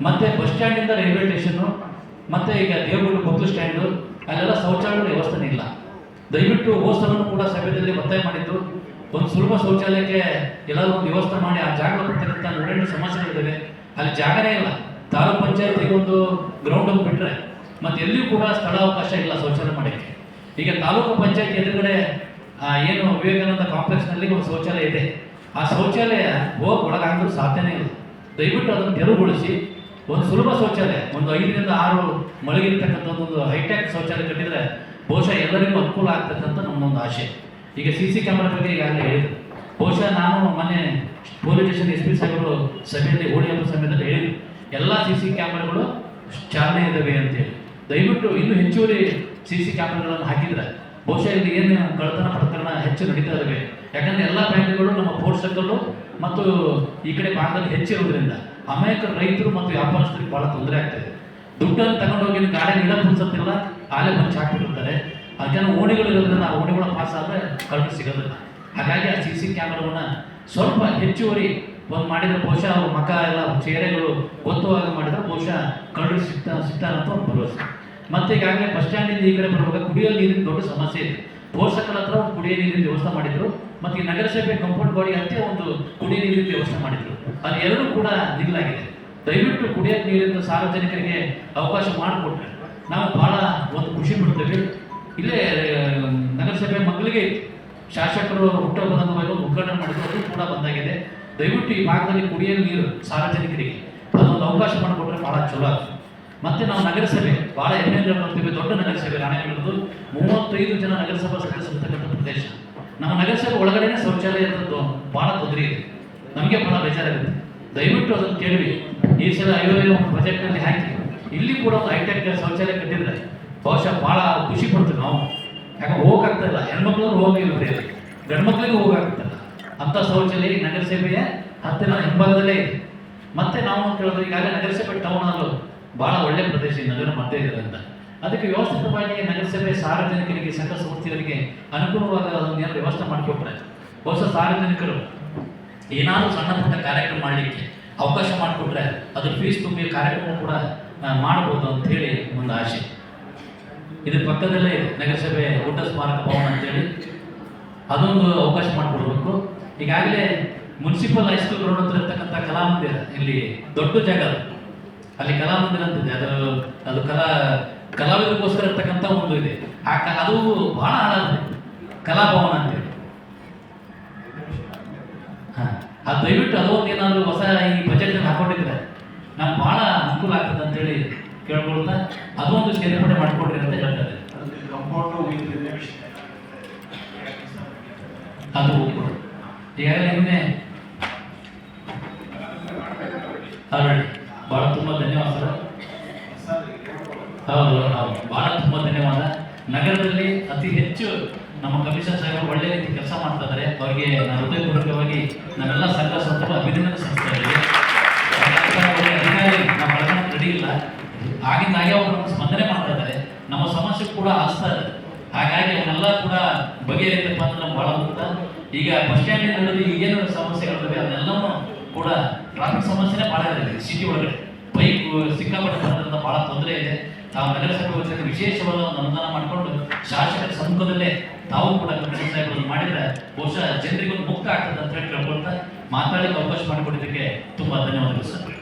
ಮತ್ತು bus ಸ್ಟ್ಯಾಂಡಿಂದ railway station ಮತ್ತು ಈಗ ದೇವಗುಡಿ ಬೊಕ್ಕಲು ಸ್ಟ್ಯಾಂಡು ಅಲ್ಲೆಲ್ಲ ಶೌಚಾಲಯದ ವ್ಯವಸ್ಥೆನೇ ಇಲ್ಲ. ದಯವಿಟ್ಟು ಹೋಸಲನ್ನು ಕೂಡ ಸಭೆಯಲ್ಲಿ ಒತ್ತಾಯ ಮಾಡಿದ್ದು ಒಂದು ಸುಲಭ ಶೌಚಾಲಯಕ್ಕೆ ಎಲ್ಲರೂ ಒಂದು ವ್ಯವಸ್ಥೆ ಮಾಡಿ ಆ ಜಾಗ ಬರ್ತಕ್ಕಂಥ ನೂರೆಂಟು ಸಮಸ್ಯೆಗಳಿದ್ದಾವೆ. ಅಲ್ಲಿ ಜಾಗನೇ ಇಲ್ಲ. ತಾಲೂಕು ಪಂಚಾಯತಿಗೆ ಒಂದು ಗ್ರೌಂಡ್ ಒಂದು ಬಿಟ್ಟರೆ ಮತ್ತು ಎಲ್ಲಿಯೂ ಕೂಡ ಸ್ಥಳಾವಕಾಶ ಇಲ್ಲ ಶೌಚಾಲಯ ಮಾಡೋಕ್ಕೆ. ಈಗ ತಾಲೂಕು ಪಂಚಾಯತ್ ಎದುರುಗಡೆ ಏನು ವಿವೇಕಾನಂದ ಕಾಂಪ್ಲೆಕ್ಸ್ನಲ್ಲಿ ಒಂದು ಶೌಚಾಲಯ ಇದೆ. ಆ ಶೌಚಾಲಯ ಹೋಗಿ ಒಳಗಾಗಲು ಸಾಧ್ಯನೇ ಇಲ್ಲ. ದಯವಿಟ್ಟು ಅದನ್ನು ತೆರವುಗೊಳಿಸಿ ಒಂದು ಸುಲಭ ಶೌಚಾಲಯ, ಒಂದು 5 ರಿಂದ 6 ಮಳಗಿರ್ತಕ್ಕಂಥ ಒಂದು ಹೈಟೆಕ್ ಶೌಚಾಲಯ ಕಟ್ಟಿದರೆ ಬಹುಶಃ ಎಲ್ಲರಿಗೂ ಅನುಕೂಲ ಆಗ್ತಕ್ಕಂಥ ನಮ್ಮೊಂದು ಆಶೆ. ಈಗ CC ಕ್ಯಾಮ್ರಾ ಬಗ್ಗೆ ಈಗಾಗಲೇ ಹೇಳಿದ್ರು. ಬಹುಶಃ ನಾನು ಮೊನ್ನೆ ಪೊಲೀಸ್ ಸ್ಟೇಷನ್ SP ಸಾಹೇಬರು ಸಭೆಯಲ್ಲಿ ಹೋಳಿ ಹಬ್ಬ ಸಮಯದಲ್ಲಿ ಹೇಳಿದ್ರು, ಎಲ್ಲ CC ಕ್ಯಾಮ್ರಾಗಳು ಚಾಲನೆ ಇದ್ದಾವೆ ಅಂತೇಳಿ. ದಯವಿಟ್ಟು ಇನ್ನೂ ಹೆಚ್ಚುವರಿ CC ಕ್ಯಾಮ್ರಾಗಳನ್ನು ಹಾಕಿದರೆ ಬಹುಶಃ ಇಲ್ಲಿ ಏನು ಕಳ್ಳತನ ಪ್ರಕರಣ ಹೆಚ್ಚು ನಡೀತಾ ಇದ್ದಾವೆ. ಯಾಕಂದರೆ ಎಲ್ಲ ಬ್ಯಾಂಕ್ಗಳು ನಮ್ಮ ಪೋರ್ಟ್ ಸರ್ಕಲ್ಲು ಮತ್ತು ಈ ಕಡೆ ಭಾಗದಲ್ಲಿ ಹೆಚ್ಚಿರೋದ್ರಿಂದ ಅನೇಕ ರೈತರು ಮತ್ತು ವ್ಯಾಪಾರಸ್ಥರಿಗೆ ಭಾಳ ತೊಂದರೆ ಆಗ್ತಾಯಿದೆ. ದುಡ್ಡನ್ನು ತಗೊಂಡೋಗಿ ಗಾಡಿ ಗಿಡ ಪುಡ್ಸತ್ತಿಲ್ಲ, ಆಲೆ ಬಂದು ಹಾಕಿಬಿಡ್ತಾರೆ. ಅದಕ್ಕೆ ಓಣಿಗಳು ಇರೋದ್ರಿಂದ ಆ ಓಣಿಗಳ ಪಾಸ್ ಆದರೆ ಕಳ್ಳರು ಸಿಗೋದಿಲ್ಲ. ಹಾಗಾಗಿ ಆ CC ಕ್ಯಾಮ್ರಾವನ್ನು ಸ್ವಲ್ಪ ಹೆಚ್ಚುವರಿ ಒಂದು ಮಾಡಿದರೆ ಬಹುಶಃ ಅವ್ರ ಮಕ್ಕ ಎಲ್ಲ ಚೇರೆಗಳು ಗೊತ್ತುವಾಗ ಮಾಡಿದರೆ ಬಹುಶಃ ಕಳ್ಳರು ಸಿಗ್ತಾರಂತ ಒಂದು ಭರವಸೆ. ಮತ್ತು ಈಗಾಗಲೇ ಬಸ್ ಸ್ಟ್ಯಾಂಡಿಂದ ಈ ಕಡೆ ಬರುವಾಗ ಕುಡಿಯೋ ನೀರಿನ ದೊಡ್ಡ ಸಮಸ್ಯೆ ಇದೆ. ಪೋಷಕರ ಹತ್ರ ಒಂದು ಕುಡಿಯೋ ನೀರಿನ ವ್ಯವಸ್ಥೆ ಮಾಡಿದ್ರು ಮತ್ತು ಈ ನಗರಸಭೆ ಕಂಪೌಂಡ್ ಗಾಡಿ ಹತ್ತಿ ಒಂದು ಕುಡಿಯೋ ನೀರಿನ ವ್ಯವಸ್ಥೆ ಮಾಡಿದ್ರು. ಅದು ಎರಡೂ ಕೂಡ ನಿಲ್ಲಾಗಿದೆ. ದಯವಿಟ್ಟು ಕುಡಿಯೋ ನೀರಿನ ಸಾರ್ವಜನಿಕರಿಗೆ ಅವಕಾಶ ಮಾಡಿಕೊಟ್ರೆ ನಾವು ಭಾಳ ಒಂದು ಖುಷಿ ಪಡ್ತೇವೆ. ಇಲ್ಲೇ ನಗರಸಭೆ ಮಕ್ಕಳಿಗೆ ಶಾಸಕರು ಹುಟ್ಟುಹಬ್ಬದ ಅಂಗವಾಗಿ ಒಂದು ಉದ್ಘಾಟನೆ ಮಾಡಿದ್ರು, ಅದು ಕೂಡ ಬಂದಾಗಿದೆ. ದಯವಿಟ್ಟು ಈ ಭಾಗದಲ್ಲಿ ಕುಡಿಯೋ ನೀರು ಸಾರ್ವಜನಿಕರಿಗೆ ಅದೊಂದು ಅವಕಾಶ ಮಾಡಿಕೊಟ್ರೆ ಭಾಳ ಚಲೋ ಆಗ್ತದೆ. ಮತ್ತು ನಾವು ನಗರಸಭೆ ಭಾಳ ಹೆಮ್ಮೆಯಿಂದ ನೋಡ್ತೀವಿ. ದೊಡ್ಡ ನಗರಸಭೆ ರಾಣೆಬೆನ್ನೂರು 35 ಜನ ನಗರಸಭಾ ಸದಸ್ಯರಿರ್ತಕ್ಕಂಥ ಪ್ರದೇಶ. ನಮ್ಮ ನಗರಸಭೆ ಒಳಗಡೆನೇ ಶೌಚಾಲಯ ಇರೋದು ಭಾಳ ತೊಂದರೆ ಇದೆ. ನಮಗೆ ಭಾಳ ಬೇಜಾರಾಗುತ್ತೆ. ದಯವಿಟ್ಟು ಅದನ್ನು ಕೇಳಿ ಈ ಸಲ ಒಂದು ಬಜೆಟ್ನಲ್ಲಿ ಹಾಕಿ ಇಲ್ಲಿ ಕೂಡ ಒಂದು ಹೈಟೆಕ್ ಶೌಚಾಲಯ ಕಟ್ಟಿದ್ರೆ ಬಹುಶಃ ಭಾಳ ಖುಷಿ ಪಡ್ತೀವಿ ನಾವು. ಯಾಕಂದ್ರೆ ಹೋಗೋಕ್ಕಾಗ್ತಾಯಿಲ್ಲ, ಹೆಣ್ಮಕ್ಳು ಹೋಗಿಲ್ಲ, ಗಂಡು ಮಕ್ಕಳಿಗೆ ಹೋಗೋಕ್ಕಾಗ್ತಾಯಿಲ್ಲ. ಅಂಥ ಶೌಚಾಲಯ ಈ ನಗರಸಭೆಯ ಹತ್ತಿರ ಹಿಂಭಾಗದಲ್ಲೇ ಇದೆ. ಮತ್ತು ನಾವು ಕೇಳಿದ್ರೆ ಈಗಾಗಲೇ ನಗರಸಭೆ ಟೌನ್ ಹಾಲು ಭಾಳ ಒಳ್ಳೆಯ ಪ್ರದೇಶ ನಗರ ಮಧ್ಯೆ ಇರೋದ್ರಿಂದ ಅದಕ್ಕೆ ವ್ಯವಸ್ಥಿತವಾಗಿ ನಗರಸಭೆ ಸಾರ್ವಜನಿಕರಿಗೆ ಸಂಘ ಸಂಸ್ಥೆಗಳಿಗೆ ಅನುಕೂಲವಾದ ಅದನ್ನು ವ್ಯವಸ್ಥೆ ಮಾಡಿಕೊಟ್ರೆ ಬಹುಶಃ ಸಾರ್ವಜನಿಕರು ಏನಾದರೂ ಸಣ್ಣ ಪುಟ್ಟ ಕಾರ್ಯಕ್ರಮ ಮಾಡಲಿಕ್ಕೆ ಅವಕಾಶ ಮಾಡಿಕೊಟ್ರೆ ಅದ್ರ ಫೀಸ್ ತುಂಬಿ ಕಾರ್ಯಕ್ರಮ ಕೂಡ ಮಾಡ್ಬೋದು ಅಂಥೇಳಿ ಒಂದು ಆಶೆ. ಇದ್ರ ಪಕ್ಕದಲ್ಲೇ ನಗರಸಭೆ ಊಟ ಸ್ಮಾರಕ ಭವನ ಅಂತೇಳಿ ಅದೊಂದು ಅವಕಾಶ ಮಾಡಿಕೊಡ್ಬೇಕು. ಈಗಾಗಲೇ ಮುನ್ಸಿಪಲ್ ಹೈಸ್ಕೂಲ್ ರೋಡ್ ಹತ್ರ ಇರ್ತಕ್ಕಂಥ ಕಲಾಮಂದಿರ, ಇಲ್ಲಿ ದೊಡ್ಡ ಜಾಗ ಅಲ್ಲಿ ಕಲಾಮಂದಿರ ಅಂತಿದೆ. ಅದು ಕಲಾವಿದರಿಗೋಸ್ಕರ ಇರ್ತಕ್ಕಂಥ ಒಂದು ಇದೆ. ಅದು ಭಾಳ ಹಾಳಾಗಿದೆ, ಕಲಾಭವನ ಅಂತೇಳಿ. ಅದು ದಯವಿಟ್ಟು ಅದೊಂದು ಏನಾದರೂ ಹೊಸ ಈ ಬಜೆಟ್ನಲ್ಲಿ ಹಾಕೊಂಡಿದ್ರೆ ನಮ್ಗೆ ಭಾಳ ಅನುಕೂಲ ಆಗ್ತದೆ ಅಂತೇಳಿ ಕೇಳ್ಕೊಳ್ತಾ ಅದೊಂದು ಸೇರ್ಪಡೆ ಮಾಡಿಕೊಡ್ರಿ ಅಂತ ಹೇಳ್ತಾರೆ. ಅದು ಈಗಾಗಲೇ ನಿನ್ನೆ ಆಲ್ರೆಡಿ ಭಾಳ ತುಂಬ ಧನ್ಯವಾದ ಸರ್. ಹೌದು, ಭಾಳ ತುಂಬ ಧನ್ಯವಾದ. ನಗರದಲ್ಲಿ ಅತಿ ಹೆಚ್ಚು ನಮ್ಮ ಕಮಿಷನರ್ ಸಾಹೇಬರು ಒಳ್ಳೆ ರೀತಿ ಕೆಲಸ ಮಾಡ್ತಾ ಇದ್ದಾರೆ. ಅವರಿಗೆ ನಾನು ಹೃದಯಪೂರ್ವಕವಾಗಿ ನಾವೆಲ್ಲ ಸಂಘ ಸಂಸ್ಥೆಗಳು ಅಭಿನಂದನೆ ಸಲ್ಲಿಸ್ತಾ ಇದ್ದೀವಿ. ಅಧಿಕಾರಿ ನಾವು ಒಳಗಡೆ ರೆಡಿ ಇಲ್ಲ, ಆಗಿಂದಾಗೆ ಅವರು ಸ್ಪಂದನೆ ಮಾಡ್ತಾ ಇದ್ದಾರೆ. ನಮ್ಮ ಸಮಸ್ಯೆ ಕೂಡ ಆಸ್ತಾ ಇದೆ. ಹಾಗಾಗಿ ಅವನ್ನೆಲ್ಲ ಕೂಡ ಬಗೆಹರಿತಪ್ಪ ಅಂತ ನಮ್ಗೆ ಭಾಳ ಮುಕ್ತ. ಈಗ ಬಸ್ ಸ್ಟ್ಯಾಂಡಿನಲ್ಲಿ ಏನು ಸಮಸ್ಯೆಗಳಿವೆ ಅದನ್ನೆಲ್ಲವೂ ಕೂಡ ಟ್ರಾಫಿಕ್ ಸಮಸ್ಯೆನೇ ಭಾಳ ಇದೆ. ಸಿಟಿ ಒಳಗಡೆ ಬೈಕ್ ಸಿಕ್ಕಾಪಟ್ಟೆ ಬರೋದ್ರಿಂದ ಭಾಳ ತೊಂದರೆ ಇದೆ. ತಾವು ನಗರಸಭೆ ವತಿಯಿಂದ ವಿಶೇಷವಾದ ಒಂದು ಅನುದಾನ ಮಾಡಿಕೊಂಡು ಶಾಸಕರ ಸಮ್ಮುಖದಲ್ಲೇ ತಾವು ಕೂಡ ಕಮಿಷನರ್ ಸಾಹೇಬರು ಮಾಡಿದರೆ ಬಹುಶಃ ಜನರಿಗೊಂದು ಮುಕ್ತ ಆಗ್ತದೆ ಅಂತ ಹೇಳಿ ಕೇಳ್ಕೊಳ್ತಾ ಮಾತಾಡಲಿಕ್ಕೆ ಅವಕಾಶ ಮಾಡಿಕೊಟ್ಟಿದ್ದಕ್ಕೆ ತುಂಬ ಧನ್ಯವಾದಗಳು ಸರ್.